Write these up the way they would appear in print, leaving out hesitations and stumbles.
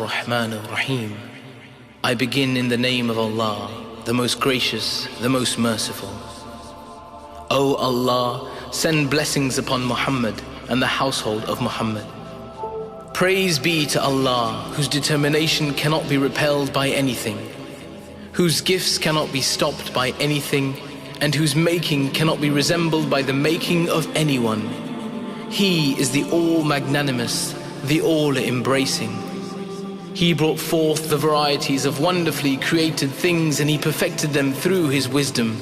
Rahman Rahim. I begin in the name of Allah, the most gracious, the most merciful. O Allah, send blessings upon Muhammad and the household of Muhammad. Praise be to Allah, whose determination cannot be repelled by anything, whose gifts cannot be stopped by anything, and whose making cannot be resembled by the making of anyone. He is the all-magnanimous, the all-embracing. He brought forth the varieties of wonderfully created things, and He perfected them through His wisdom.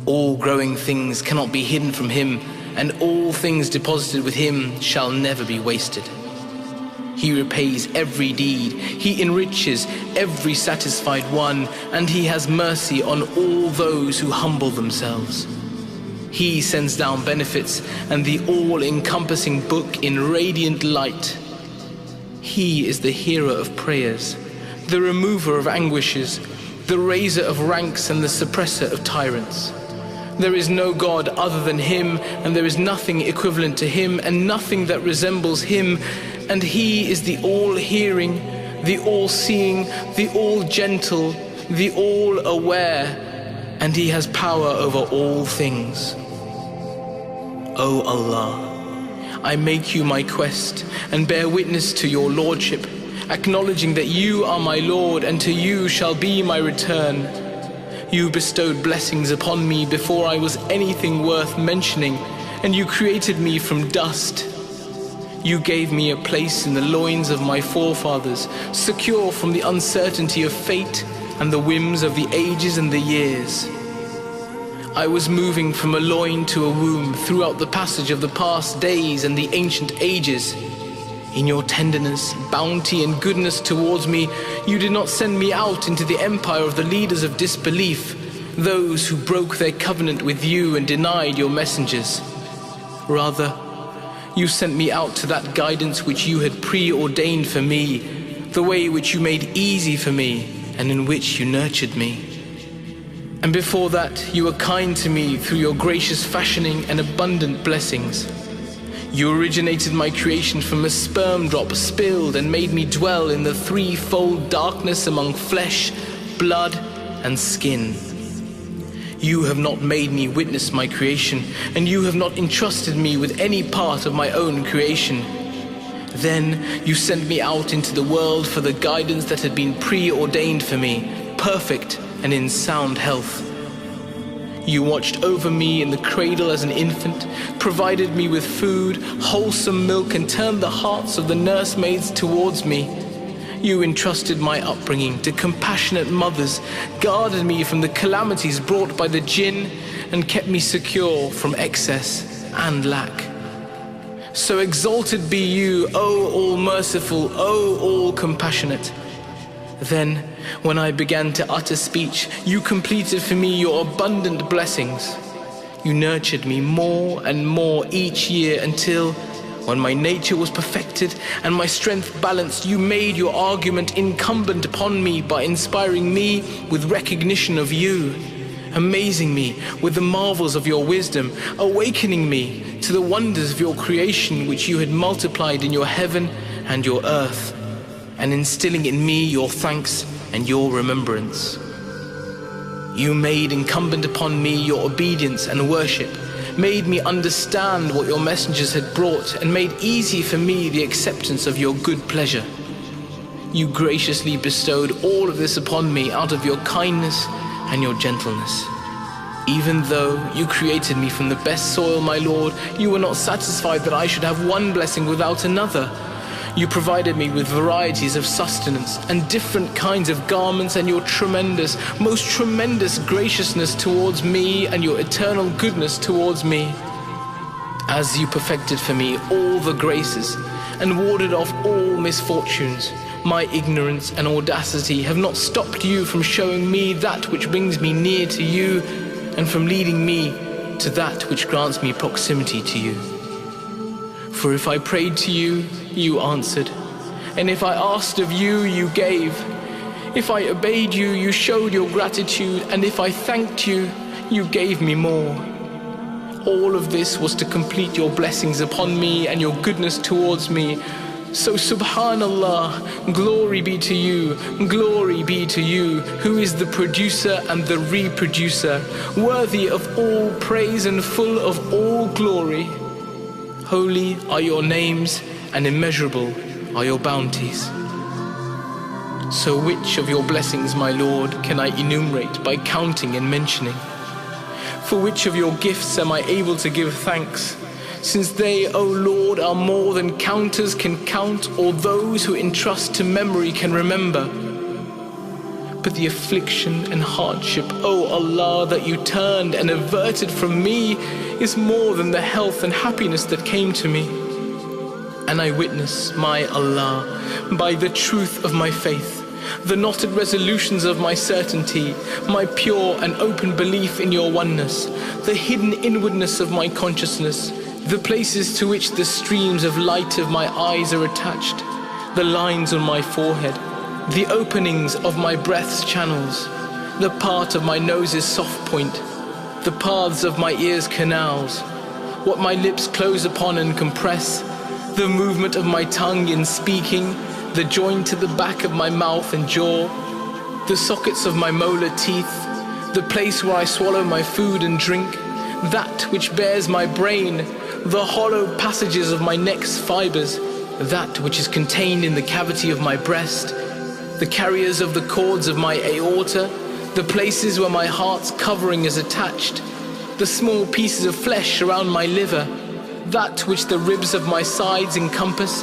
All growing things cannot be hidden from Him, and all things deposited with Him shall never be wasted. He repays every deed, He enriches every satisfied one, and He has mercy on all those who humble themselves. He sends down benefits and the all-encompassing book in radiant light. He is the hearer of prayers, the remover of anguishes, the raiser of ranks and the suppressor of tyrants. There is no God other than Him, and there is nothing equivalent to Him, and nothing that resembles Him. And He is the all-hearing, the all-seeing, the all-gentle, the all-aware, and He has power over all things. O Allah, I make You my quest and bear witness to Your Lordship, acknowledging that You are my Lord, and to You shall be my return. You bestowed blessings upon me before I was anything worth mentioning, and You created me from dust. You gave me a place in the loins of my forefathers, secure from the uncertainty of fate and the whims of the ages and the years. I was moving from a loin to a womb throughout the passage of the past days and the ancient ages. In Your tenderness, bounty and goodness towards me, You did not send me out into the empire of the leaders of disbelief, those who broke their covenant with You and denied Your messengers. Rather, You sent me out to that guidance which You had preordained for me, the way which You made easy for me and in which You nurtured me. And before that, You were kind to me through Your gracious fashioning and abundant blessings. You originated my creation from a sperm drop spilled and made me dwell in the threefold darkness among flesh, blood, and skin. You have not made me witness my creation, and You have not entrusted me with any part of my own creation. Then You sent me out into the world for the guidance that had been preordained for me, perfect and in sound health. You watched over me in the cradle as an infant, provided me with food, wholesome milk, and turned the hearts of the nursemaids towards me. You entrusted my upbringing to compassionate mothers, guarded me from the calamities brought by the jinn, and kept me secure from excess and lack. So exalted be You, O all-merciful, O all-compassionate. Then, when I began to utter speech, You completed for me Your abundant blessings. You nurtured me more and more each year until, when my nature was perfected and my strength balanced, You made Your argument incumbent upon me by inspiring me with recognition of You, amazing me with the marvels of Your wisdom, awakening me to the wonders of Your creation which You had multiplied in Your heaven and Your earth, and instilling in me Your thanks and Your remembrance. You made incumbent upon me Your obedience and worship, made me understand what Your messengers had brought, and made easy for me the acceptance of Your good pleasure. You graciously bestowed all of this upon me out of Your kindness and Your gentleness. Even though You created me from the best soil, my Lord, You were not satisfied that I should have one blessing without another. You provided me with varieties of sustenance and different kinds of garments, and Your tremendous, most tremendous graciousness towards me and Your eternal goodness towards me. As You perfected for me all the graces and warded off all misfortunes, my ignorance and audacity have not stopped You from showing me that which brings me near to You, and from leading me to that which grants me proximity to You. For if I prayed to You, You answered, and if I asked of You, You gave. If I obeyed You, You showed Your gratitude, and if I thanked You, You gave me more. All of this was to complete Your blessings upon me and Your goodness towards me, So Subhanallah, glory be to you, who is the producer and the reproducer, worthy of all praise and full of all glory. Holy are your names and immeasurable are your bounties. So which of your blessings, my Lord, can I enumerate by counting and mentioning? For which of your gifts am I able to give thanks? Since they, O Lord, are more than counters can count, or those who entrust to memory can remember. But the affliction and hardship, O Allah, that you turned and averted from me is more than the health and happiness that came to me. And I witness, my Allah, by the truth of my faith, the knotted resolutions of my certainty, my pure and open belief in your oneness, the hidden inwardness of my consciousness, the places to which the streams of light of my eyes are attached, the lines on my forehead, the openings of my breath's channels, the part of my nose's soft point, the paths of my ear's canals, what my lips close upon and compress, the movement of my tongue in speaking, the joint to the back of my mouth and jaw, the sockets of my molar teeth, the place where I swallow my food and drink, that which bears my brain, the hollow passages of my neck's fibers, that which is contained in the cavity of my breast, the carriers of the cords of my aorta, the places where my heart's covering is attached, the small pieces of flesh around my liver, that which the ribs of my sides encompass,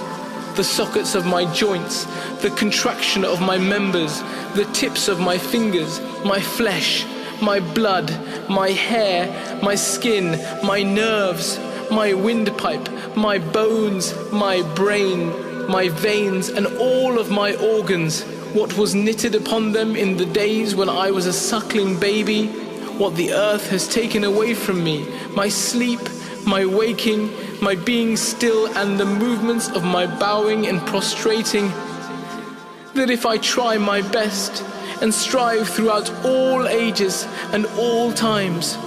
the sockets of my joints, the contraction of my members, the tips of my fingers, my flesh, my blood, my hair, my skin, my nerves, my windpipe, my bones, my brain, my veins, and all of my organs, what was knitted upon them in the days when I was a suckling baby, what the earth has taken away from me, my sleep, my waking, my being still, and the movements of my bowing and prostrating, that if I try my best and strive throughout all ages and all times,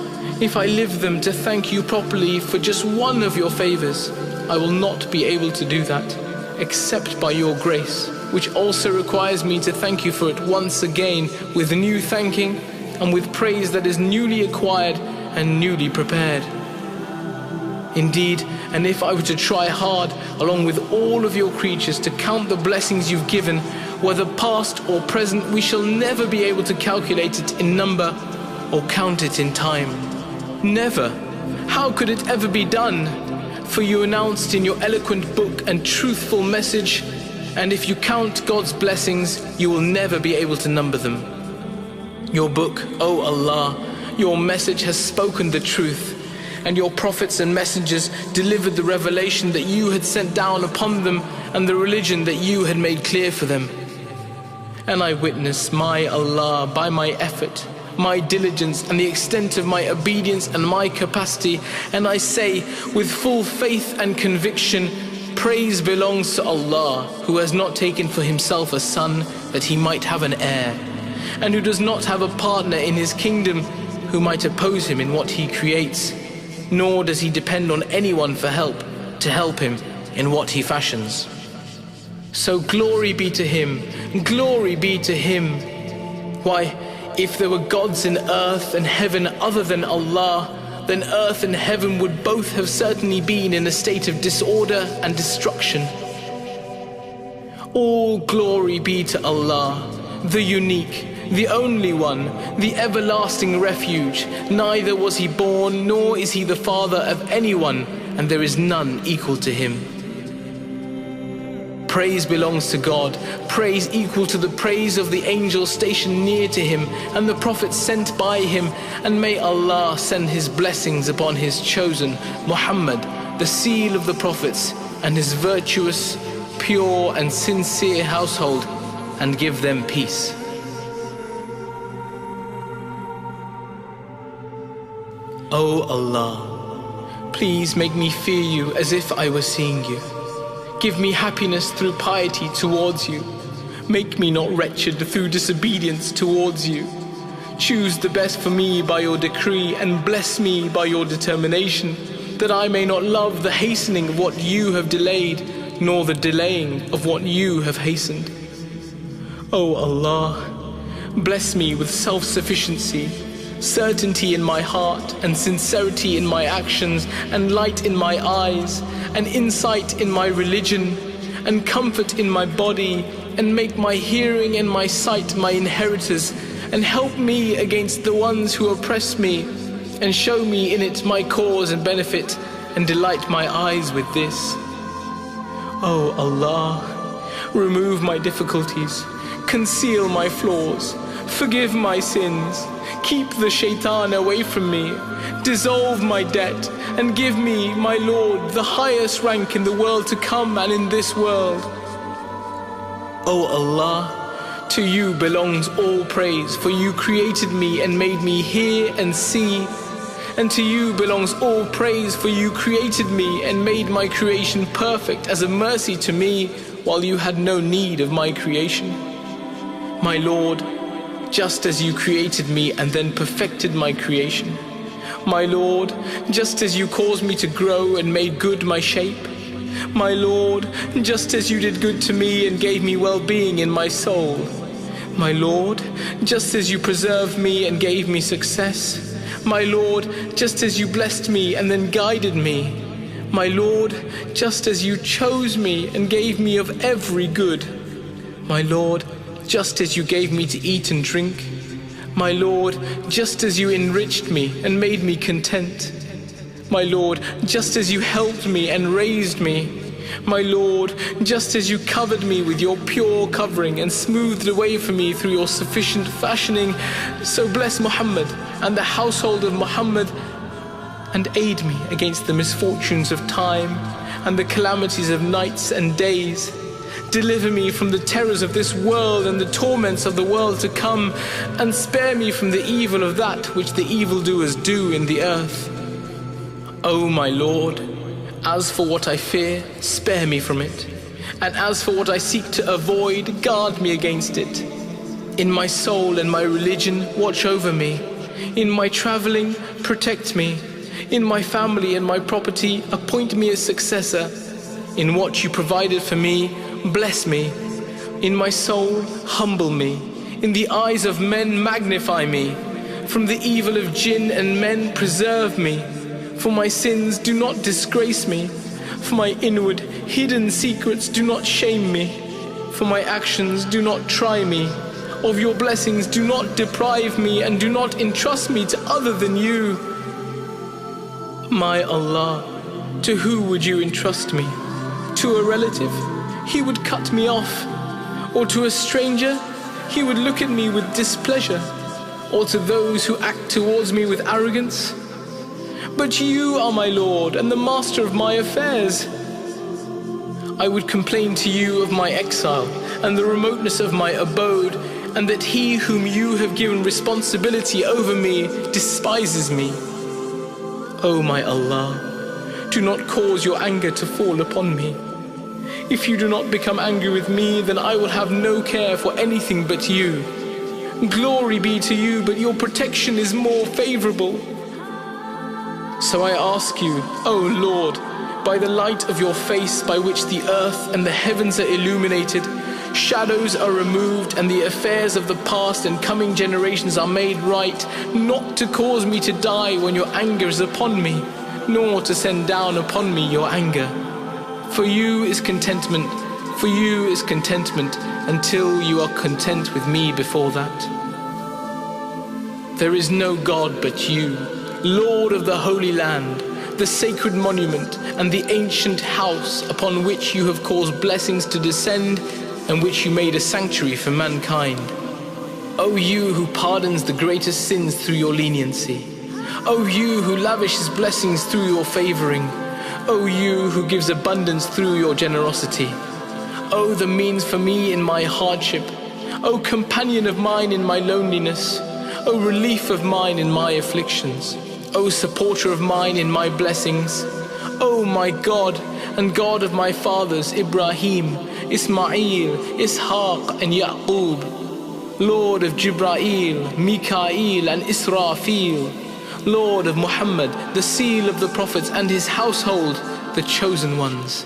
if I live them to thank you properly for just one of your favors, I will not be able to do that, except by your grace, which also requires me to thank you for it once again with new thanking and with praise that is newly acquired and newly prepared. Indeed, and if I were to try hard, along with all of your creatures, to count the blessings you've given, whether past or present, we shall never be able to calculate it in number or count it in time. Never. How could it ever be done? For you announced in your eloquent book and truthful message, and if you count God's blessings, you will never be able to number them. Your book, O Allah, your message has spoken the truth, and your prophets and messengers delivered the revelation that you had sent down upon them and the religion that you had made clear for them. And I witness, my Allah, by my effort, my diligence, and the extent of my obedience and my capacity, and I say with full faith and conviction, praise belongs to Allah, who has not taken for himself a son that he might have an heir, and who does not have a partner in his kingdom who might oppose him in what he creates, nor does he depend on anyone for help to help him in what he fashions. So glory be to him, glory be to him. Why, if there were gods in earth and heaven other than Allah, then earth and heaven would both have certainly been in a state of disorder and destruction. All glory be to Allah, the unique, the only one, the everlasting refuge. Neither was he born, nor is he the father of anyone, and there is none equal to him. Praise belongs to God, praise equal to the praise of the angels stationed near to him and the prophets sent by him, and may Allah send his blessings upon his chosen Muhammad, the seal of the prophets, and his virtuous, pure and sincere household, and give them peace. O Allah, please make me fear you as if I were seeing you. Give me happiness through piety towards you. Make me not wretched through disobedience towards you. Choose the best for me by your decree, and bless me by your determination, that I may not love the hastening of what you have delayed, nor the delaying of what you have hastened. O Allah, bless me with self-sufficiency, certainty in my heart and sincerity in my actions, and light in my eyes, and insight in my religion, and comfort in my body, and make my hearing and my sight my inheritors, and help me against the ones who oppress me, and show me in it my cause and benefit, and delight my eyes with this. O Allah, remove my difficulties, conceal my flaws, forgive my sins, keep the shaitan away from me, dissolve my debt, and give me, my Lord, the highest rank in the world to come and in this world. O Allah, to you belongs all praise, for you created me and made me hear and see. And to you belongs all praise, for you created me and made my creation perfect as a mercy to me, while you had no need of my creation. My Lord, just as you created me and then perfected my creation. My Lord, just as you caused me to grow and made good my shape. My Lord, just as you did good to me and gave me well-being in my soul. My Lord, just as you preserved me and gave me success. My Lord, just as you blessed me and then guided me. My Lord, just as you chose me and gave me of every good. My Lord, just as you gave me to eat and drink. My Lord, just as you enriched me and made me content. My Lord, just as you helped me and raised me. My Lord, just as you covered me with your pure covering and smoothed away for me through your sufficient fashioning, so bless Muhammad and the household of Muhammad, and aid me against the misfortunes of time and the calamities of nights and days. Deliver me from the terrors of this world and the torments of the world to come, and spare me from the evil of that which the evildoers do in the earth. O my Lord, as for what I fear, spare me from it, and as for what I seek to avoid, guard me against it. In my soul and my religion, watch over me. In my traveling, protect me. In my family and my property, appoint me a successor. In what you provided for me, bless me. In my soul, humble me. In the eyes of men, magnify me. From the evil of jinn and men, preserve me. For my sins, do not disgrace me. For my inward, hidden secrets, do not shame me. For my actions, do not try me. Of your blessings, do not deprive me, and do not entrust me to other than you. My Allah, to who would you entrust me? To a relative? He would cut me off. Or to a stranger? He would look at me with displeasure. Or to those who act towards me with arrogance? But you are my Lord and the master of my affairs. I would complain to you of my exile and the remoteness of my abode, and that he whom you have given responsibility over me despises me. O my Allah, do not cause your anger to fall upon me. If you do not become angry with me, then I will have no care for anything but you. Glory be to you, but your protection is more favorable. So I ask you, O Lord, by the light of your face by which the earth and the heavens are illuminated, shadows are removed, and the affairs of the past and coming generations are made right, not to cause me to die when your anger is upon me, nor to send down upon me your anger. For you is contentment, until you are content with me before that. There is no God but you, Lord of the Holy Land, the sacred monument and the ancient house upon which you have caused blessings to descend, and which you made a sanctuary for mankind. O you who pardons the greatest sins through your leniency. O you who lavishes blessings through your favoring. O you who gives abundance through your generosity. O the means for me in my hardship. O companion of mine in my loneliness. O relief of mine in my afflictions. O supporter of mine in my blessings. O my God and God of my fathers Ibrahim, Ismail, Ishaq and Yaqub, Lord of Jibrail, Mikael and Israfil, Lord of Muhammad, the seal of the prophets and his household, the chosen ones.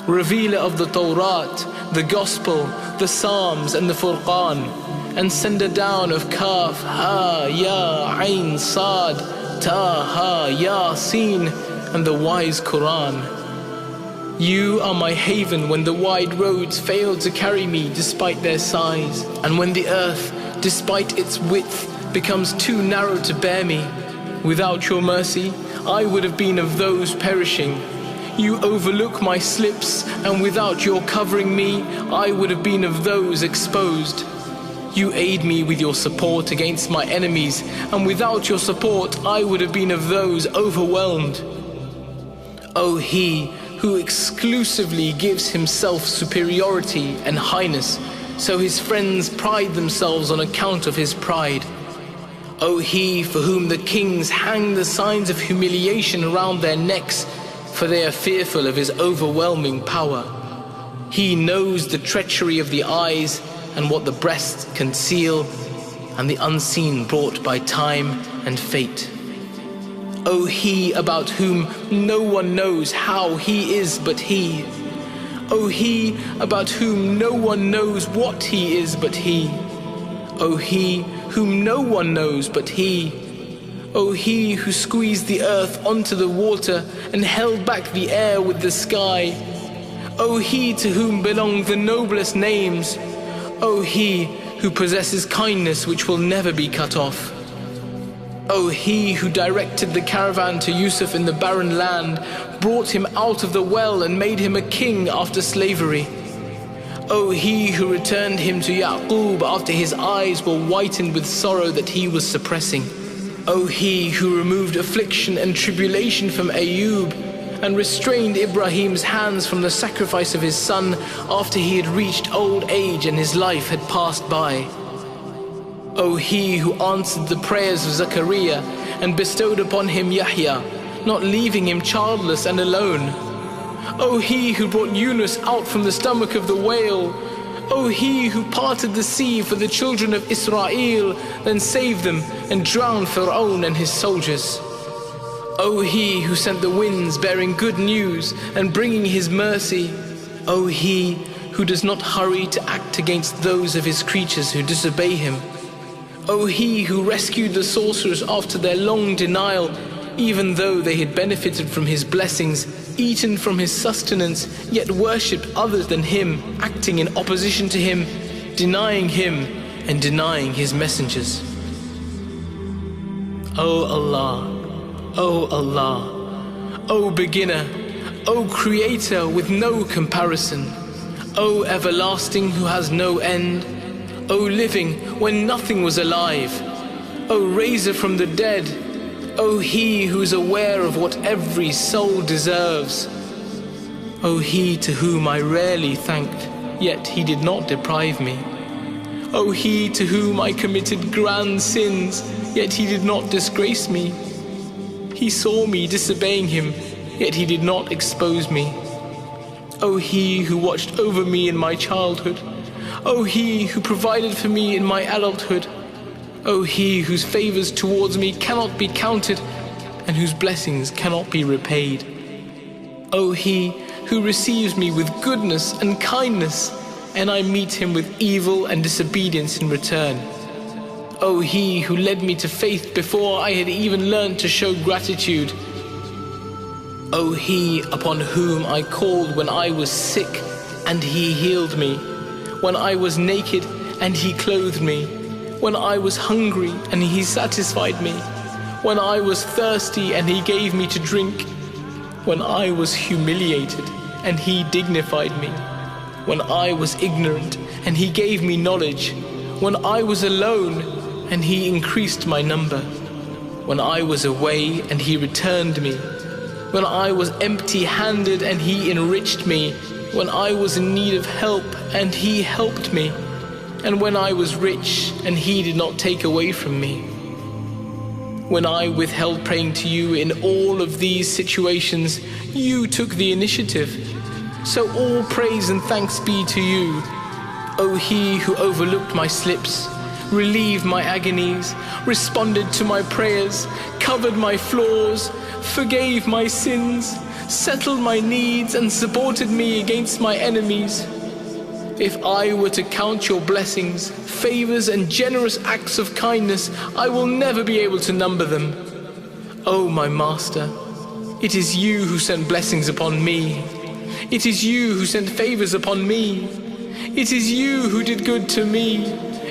revealer of the Tawrat, the Gospel, the Psalms and the Furqan, and sender down of Kaf, Ha, Ya, Ain, Sad, Ta, Ha, Ya, Sin, and the wise Quran. You are my haven when the wide roads fail to carry me despite their size, and when the earth, despite its width, becomes too narrow to bear me. Without your mercy, I would have been of those perishing. You overlook my slips, and without your covering me, I would have been of those exposed. You aid me with your support against my enemies, and without your support, I would have been of those overwhelmed. O He who exclusively gives himself superiority and highness, so his friends pride themselves on account of his pride. O He for whom the kings hang the signs of humiliation around their necks, for they are fearful of his overwhelming power. He knows the treachery of the eyes and what the breasts conceal, and the unseen brought by time and fate. O He about whom no one knows how He is but He. O He about whom no one knows what He is but He. O He whom no one knows but He. O He who squeezed the earth onto the water and held back the air with the sky. O He to whom belong the noblest names. O He who possesses kindness which will never be cut off. O He who directed the caravan to Yusuf in the barren land, brought him out of the well and made him a king after slavery. O He who returned him to Yaqub after his eyes were whitened with sorrow that he was suppressing. O He who removed affliction and tribulation from Ayub, and restrained Ibrahim's hands from the sacrifice of his son after he had reached old age and his life had passed by. O He who answered the prayers of Zachariah and bestowed upon him Yahya, not leaving him childless and alone. O He who brought Yunus out from the stomach of the whale. O He who parted the sea for the children of Israel, then saved them and drowned Pharaoh and his soldiers. O He who sent the winds bearing good news and bringing His mercy. O He who does not hurry to act against those of His creatures who disobey Him. O He who rescued the sorcerers after their long denial, even though they had benefited from His blessings, eaten from His sustenance, yet worshipped others than Him, acting in opposition to Him, denying Him and denying His messengers. O Allah, O Allah, O Beginner, O Creator with no comparison, O Everlasting who has no end, O Living when nothing was alive, O Raiser from the dead, O He who is aware of what every soul deserves, O He to whom I rarely thanked, yet He did not deprive me, O He to whom I committed grand sins, yet He did not disgrace me, He saw me disobeying Him, yet He did not expose me, O He who watched over me in my childhood, O He who provided for me in my adulthood, O He whose favors towards me cannot be counted and whose blessings cannot be repaid. O He who receives me with goodness and kindness, and I meet Him with evil and disobedience in return. O He who led me to faith before I had even learned to show gratitude. O He upon whom I called when I was sick and He healed me, when I was naked and He clothed me, when I was hungry and He satisfied me, when I was thirsty and He gave me to drink, when I was humiliated and He dignified me, when I was ignorant and He gave me knowledge, when I was alone and He increased my number, when I was away and He returned me, when I was empty-handed and He enriched me, when I was in need of help and He helped me, and when I was rich and He did not take away from me. When I withheld praying to You in all of these situations, You took the initiative. So all praise and thanks be to You, O He who overlooked my slips, relieved my agonies, responded to my prayers, covered my flaws, forgave my sins, settled my needs, and supported me against my enemies. If I were to count your blessings, favors, and generous acts of kindness, I will never be able to number them. O my Master, it is you who sent blessings upon me. It is you who sent favors upon me. It is you who did good to me.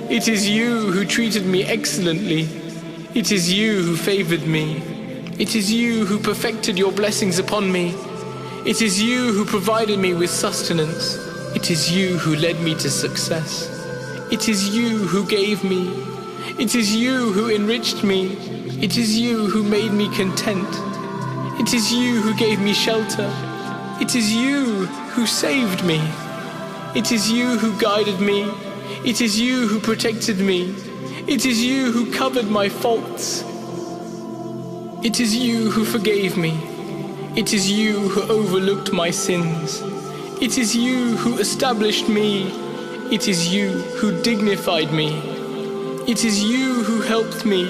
It is you who treated me excellently. It is you who favored me. It is you who perfected your blessings upon me. It is you who provided me with sustenance. It is you who led me to success. It is you who gave me. It is you who enriched me. It is you who made me content. It is you who gave me shelter. It is you who saved me. It is you who guided me. It is you who protected me. It is you who covered my faults. It is you who forgave me. It is you who overlooked my sins. It is you who established me. It is you who dignified me. It is you who helped me.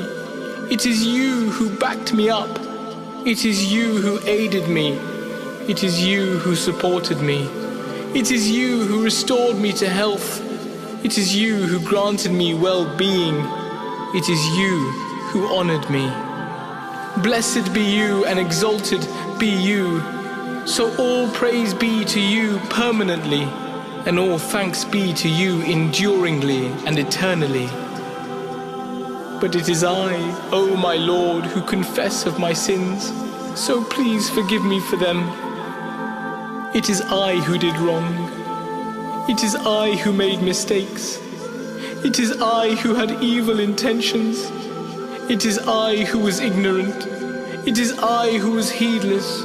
It is you who backed me up. It is you who aided me. It is you who supported me. It is you who restored me to health. It is you who granted me well-being. It is you who honored me. Blessed be you and exalted be you. So all praise be to you permanently, and all thanks be to you enduringly and eternally. But it is I, O my Lord, who confess of my sins, so please forgive me for them. It is I who did wrong. It is I who made mistakes. It is I who had evil intentions. It is I who was ignorant. It is I who was heedless.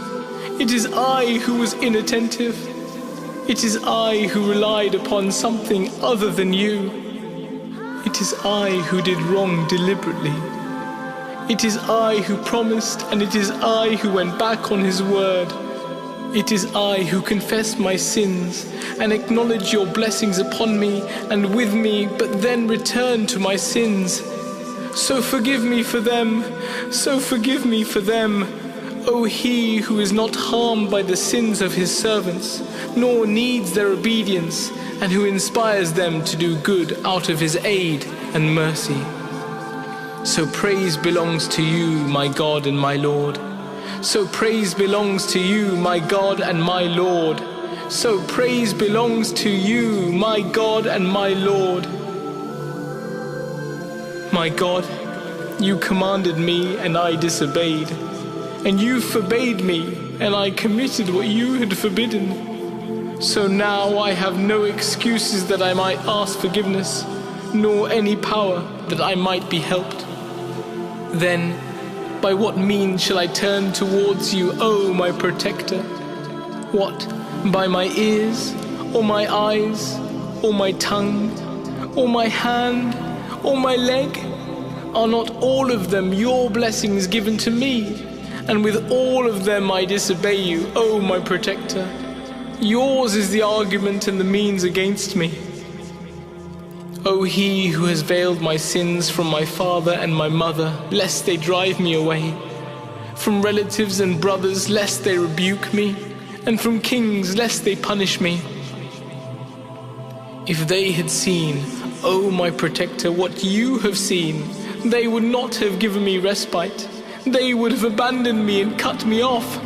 It is I who was inattentive. It is I who relied upon something other than you. It is I who did wrong deliberately. It is I who promised, and it is I who went back on his word. It is I who confessed my sins and acknowledged your blessings upon me and with me, but then returned to my sins. So forgive me for them. So forgive me for them. O he who is not harmed by the sins of his servants, nor needs their obedience, and who inspires them to do good out of his aid and mercy. So praise belongs to you, my God and my Lord. So praise belongs to you, my God and my Lord. So praise belongs to you, my God and my Lord. My God, you commanded me and I disobeyed. And you forbade me, and I committed what you had forbidden. So now I have no excuses that I might ask forgiveness, nor any power that I might be helped. Then, by what means shall I turn towards you, O my protector? What, by my ears, or my eyes, or my tongue, or my hand, or my leg? Are not all of them your blessings given to me? And with all of them I disobey you, O my protector. Yours is the argument and the means against me. O he who has veiled my sins from my father and my mother, lest they drive me away, from relatives and brothers, lest they rebuke me, and from kings, lest they punish me. If they had seen, O my protector, what you have seen, they would not have given me respite. They would have abandoned me and cut me off.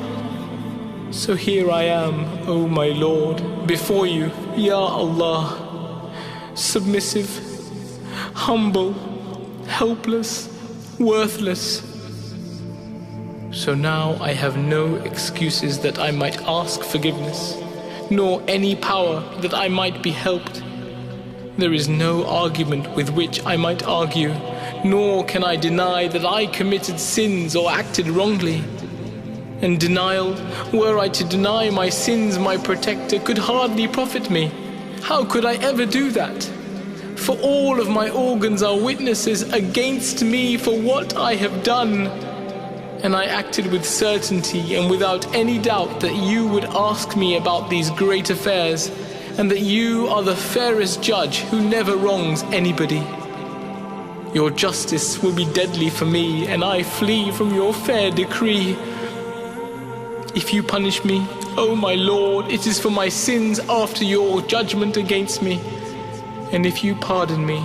So here I am, O my Lord, before you, Ya Allah, submissive, humble, helpless, worthless. So now I have no excuses that I might ask forgiveness, nor any power that I might be helped. There is no argument with which I might argue, nor can I deny that I committed sins or acted wrongly. And denial, were I to deny my sins, my protector, could hardly profit me. How could I ever do that? For all of my organs are witnesses against me for what I have done. And I acted with certainty and without any doubt that you would ask me about these great affairs, and that you are the fairest judge who never wrongs anybody. Your justice will be deadly for me, and I flee from your fair decree. If you punish me, O my Lord, it is for my sins after your judgment against me. And if you pardon me,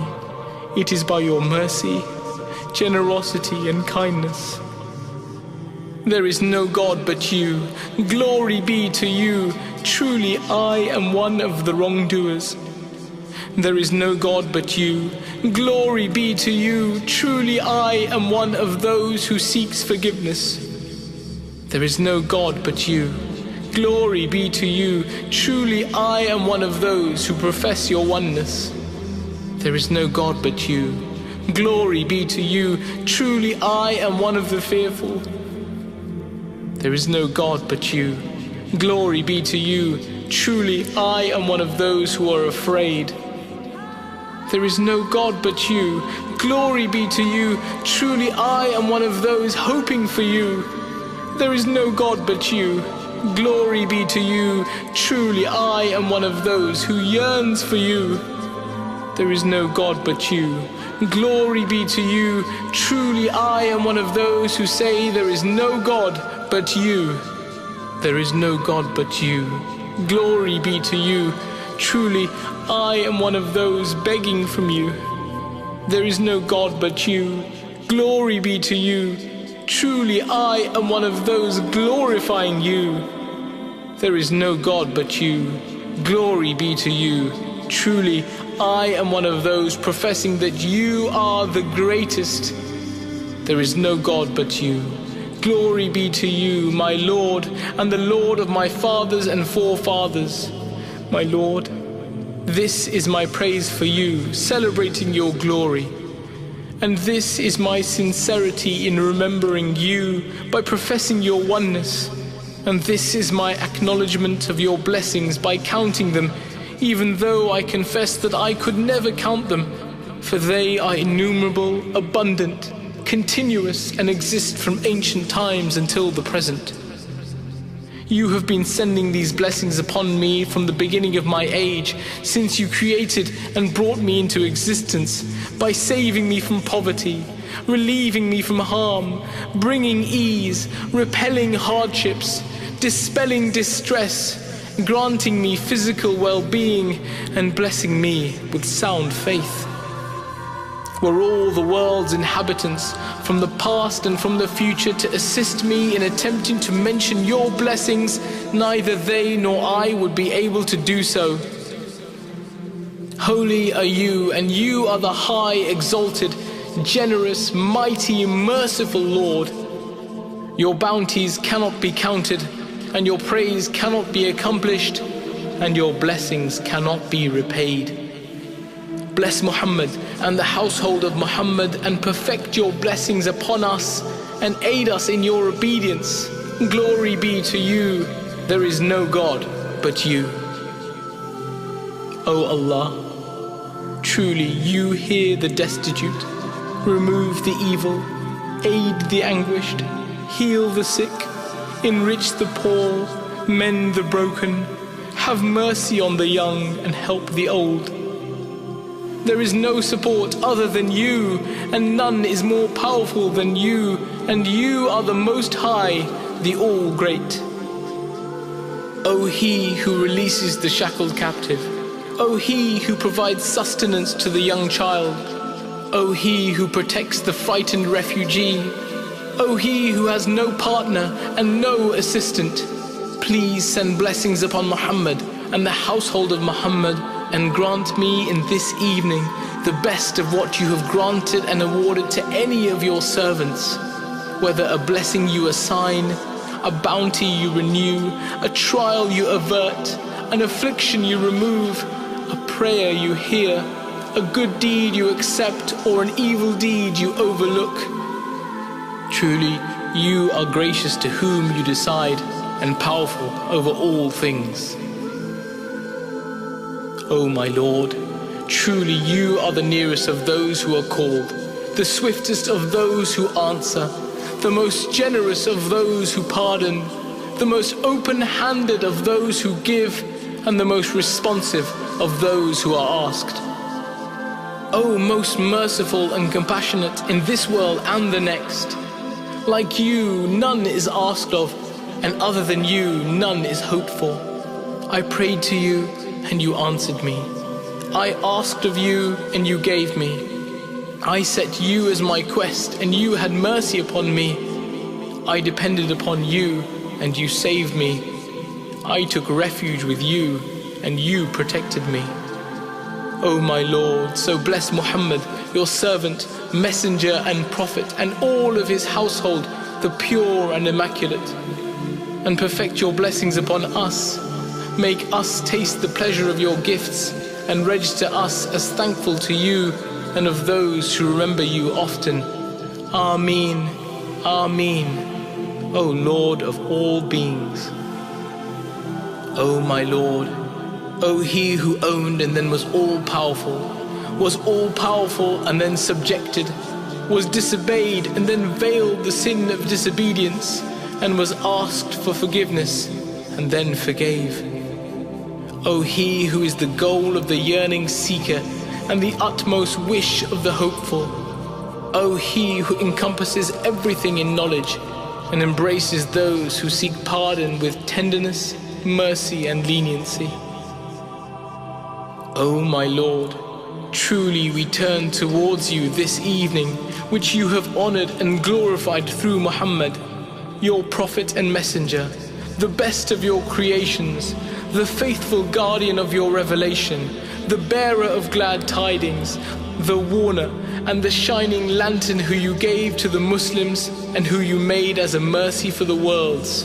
it is by your mercy, generosity and kindness. There is no God but you. Glory be to you. Truly I am one of the wrongdoers. There is no God but you. Glory be to you. Truly I am one of those who seeks forgiveness. There is no God but you. Glory be to you. Truly I am one of those who profess your oneness. There is no God but you. Glory be to you. Truly I am one of the fearful. There is no God but you. Glory be to you. Truly I am one of those who are afraid. There is no God but you. Glory be to you. Truly I am one of those hoping for you. There is no God but you. Glory be to you. Truly I am one of those who yearns for you. There is no God but you. Glory be to you. Truly I am one of those who say there is no God but you. There is no God but you. Glory be to you. Truly I am one of those begging from you. There is no God but you. Glory be to you. Truly I am one of those glorifying you. There is no God but you. Glory be to you. Truly I am one of those professing that you are the greatest. There is no God but you. Glory be to you, my Lord, and the Lord of my fathers and forefathers. My Lord, this is my praise for you, celebrating your glory. And this is my sincerity in remembering you by professing your oneness. And this is my acknowledgement of your blessings by counting them, even though I confess that I could never count them, for they are innumerable, abundant, continuous, and exist from ancient times until the present. You have been sending these blessings upon me from the beginning of my age, since you created and brought me into existence, by saving me from poverty, relieving me from harm, bringing ease, repelling hardships, dispelling distress, granting me physical well-being, and blessing me with sound faith. Were all the world's inhabitants from the past and from the future to assist me in attempting to mention your blessings, neither they nor I would be able to do so. Holy are you, and you are the high, exalted, generous, mighty, merciful Lord. Your bounties cannot be counted, and your praise cannot be accomplished, and your blessings cannot be repaid. Bless Muhammad and the household of Muhammad, and perfect your blessings upon us, and aid us in your obedience. Glory be to you. There is no God but you. O Allah, truly you hear the destitute, remove the evil, aid the anguished, heal the sick, enrich the poor, mend the broken, have mercy on the young and help the old. There is no support other than you, and none is more powerful than you, and you are the Most High, the All-Great. O He who releases the shackled captive, O He who provides sustenance to the young child, O He who protects the frightened refugee, O He who has no partner and no assistant, please send blessings upon Muhammad and the household of Muhammad, and grant me in this evening the best of what you have granted and awarded to any of your servants, whether a blessing you assign, a bounty you renew, a trial you avert, an affliction you remove, a prayer you hear, a good deed you accept, or an evil deed you overlook. Truly, you are gracious to whom you decide, and powerful over all things. O my Lord, truly you are the nearest of those who are called, the swiftest of those who answer, the most generous of those who pardon, the most open-handed of those who give, and the most responsive of those who are asked. O most merciful and compassionate in this world and the next. Like you, none is asked of, and other than you, none is hoped for. I prayed to you, and you answered me. I asked of you, and you gave me. I set you as my quest, and you had mercy upon me. I depended upon you, and you saved me. I took refuge with you, and you protected me. O my Lord, so bless Muhammad, your servant, messenger and prophet, and all of his household, the pure and immaculate. And perfect your blessings upon us. Make us taste the pleasure of your gifts, and register us as thankful to you and of those who remember you often. Ameen, Ameen, O Lord of all beings. O my Lord, O He who owned and then was all-powerful and then subjected, was disobeyed and then veiled the sin of disobedience, and was asked for forgiveness and then forgave. O He who is the goal of the yearning seeker and the utmost wish of the hopeful. O He who encompasses everything in knowledge and embraces those who seek pardon with tenderness, mercy and leniency. O my Lord, truly we turn towards you this evening, which you have honored and glorified through Muhammad, your prophet and messenger, the best of your creations, the faithful guardian of your revelation, the bearer of glad tidings, the warner and the shining lantern who you gave to the Muslims and who you made as a mercy for the worlds.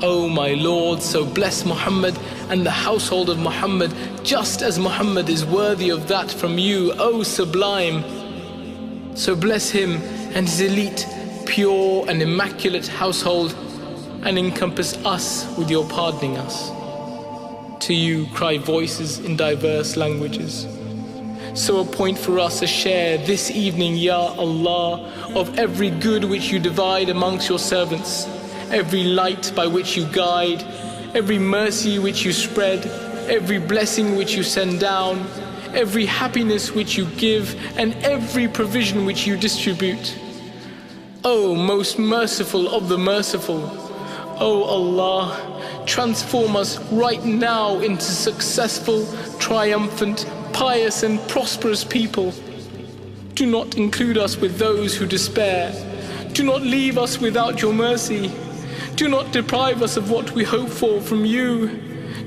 O my Lord, so bless Muhammad and the household of Muhammad, just as Muhammad is worthy of that from you, O sublime. So bless him and his elite, pure and immaculate household, and encompass us with your pardoning us. To you cry voices in diverse languages. So appoint for us a share this evening, Ya Allah, of every good which you divide amongst your servants, every light by which you guide, every mercy which you spread, every blessing which you send down, every happiness which you give, and every provision which you distribute. O most merciful of the merciful, O Allah, transform us right now into successful, triumphant, pious and prosperous people. Do not include us with those who despair. Do not leave us without your mercy. Do not deprive us of what we hope for from you.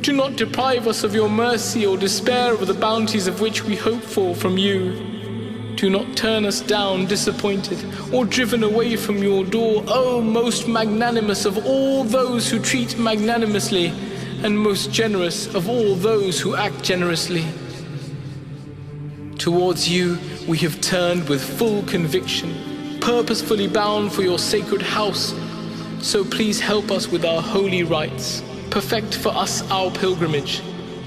Do not deprive us of your mercy or despair of the bounties of which we hope for from you. Do not turn us down disappointed or driven away from your door, O most magnanimous of all those who treat magnanimously, and most generous of all those who act generously. Towards you we have turned with full conviction, purposefully bound for your sacred house. So please help us with our holy rites, perfect for us our pilgrimage,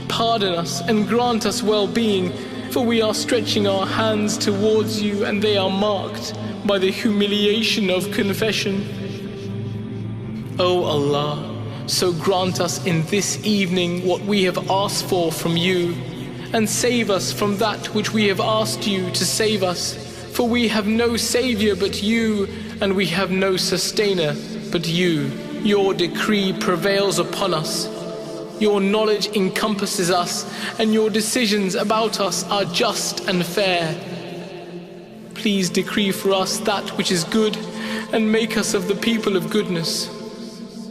pardon us and grant us well-being, for we are stretching our hands towards you and they are marked by the humiliation of confession. O Allah, so grant us in this evening what we have asked for from you, and save us from that which we have asked you to save us, for we have no Saviour but you, and we have no Sustainer but you. Your decree prevails upon us. Your knowledge encompasses us, and your decisions about us are just and fair. Please decree for us that which is good, and make us of the people of goodness.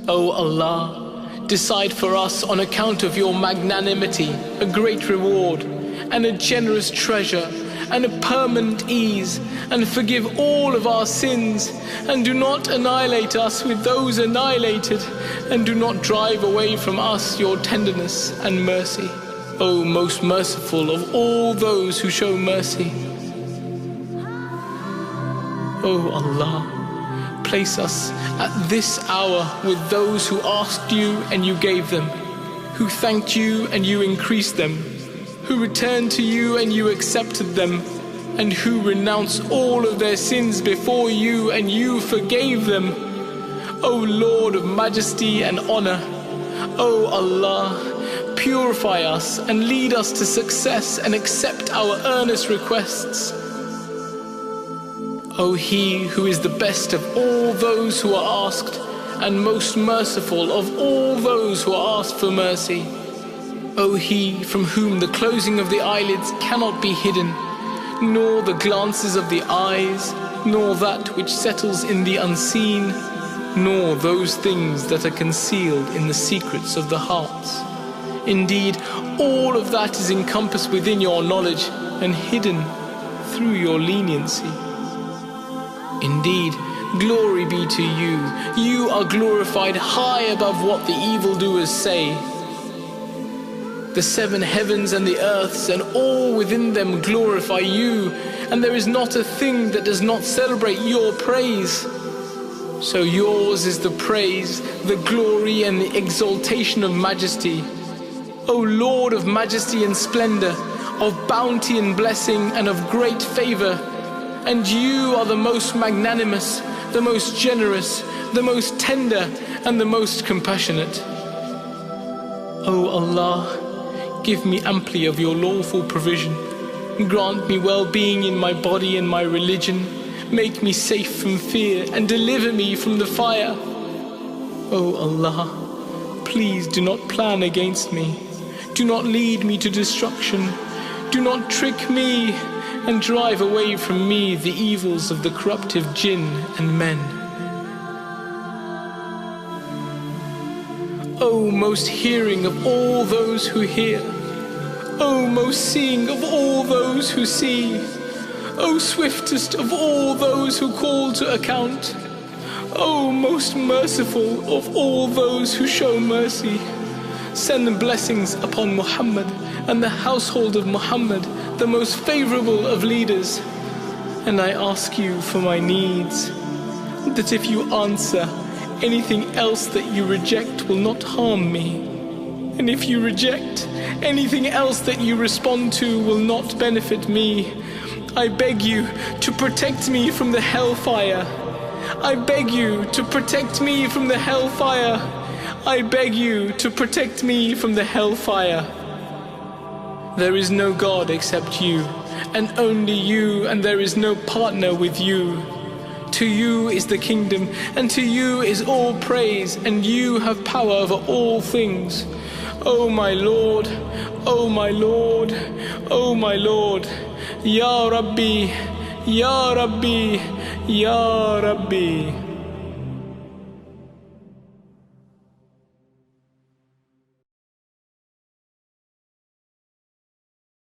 O Allah, decide for us on account of your magnanimity a great reward, and a generous treasure, and a permanent ease, and forgive all of our sins, and do not annihilate us with those annihilated, and do not drive away from us your tenderness and mercy. O most merciful of all those who show mercy. O Allah, place us at this hour with those who asked you and you gave them, who thanked you and you increased them, who returned to you and you accepted them, and who renounced all of their sins before you and you forgave them. O Lord of majesty and honor, O Allah, purify us and lead us to success and accept our earnest requests. O He who is the best of all those who are asked and most merciful of all those who are asked for mercy. O He from whom the closing of the eyelids cannot be hidden, nor the glances of the eyes, nor that which settles in the unseen, nor those things that are concealed in the secrets of the hearts. Indeed, all of that is encompassed within your knowledge and hidden through your leniency. Indeed, glory be to you. You are glorified high above what the evildoers say. The seven heavens and the earths and all within them glorify you, and there is not a thing that does not celebrate your praise. So yours is the praise, the glory and the exaltation of majesty. O Lord of majesty and splendor, of bounty and blessing and of great favor, and you are the most magnanimous, the most generous, the most tender and the most compassionate. O Allah, give me amply of your lawful provision. Grant me well-being in my body and my religion. Make me safe from fear and deliver me from the fire. O Allah, please do not plan against me. Do not lead me to destruction. Do not trick me and drive away from me the evils of the corruptive jinn and men. O most hearing of all those who hear, O most seeing of all those who see, O swiftest of all those who call to account, O most merciful of all those who show mercy, send blessings upon Muhammad and the household of Muhammad, the most favorable of leaders. And I ask you for my needs, that if you answer, anything else that you reject will not harm me. And if you reject, anything else that you respond to will not benefit me. I beg you to protect me from the hellfire. I beg you to protect me from the hellfire. I beg you to protect me from the hellfire. There is no God except you, and only you, and there is no partner with you. To you is the kingdom, and to you is all praise, and you have power over all things. O my Lord, O my Lord, O my Lord, Ya Rabbi, Ya Rabbi, Ya Rabbi.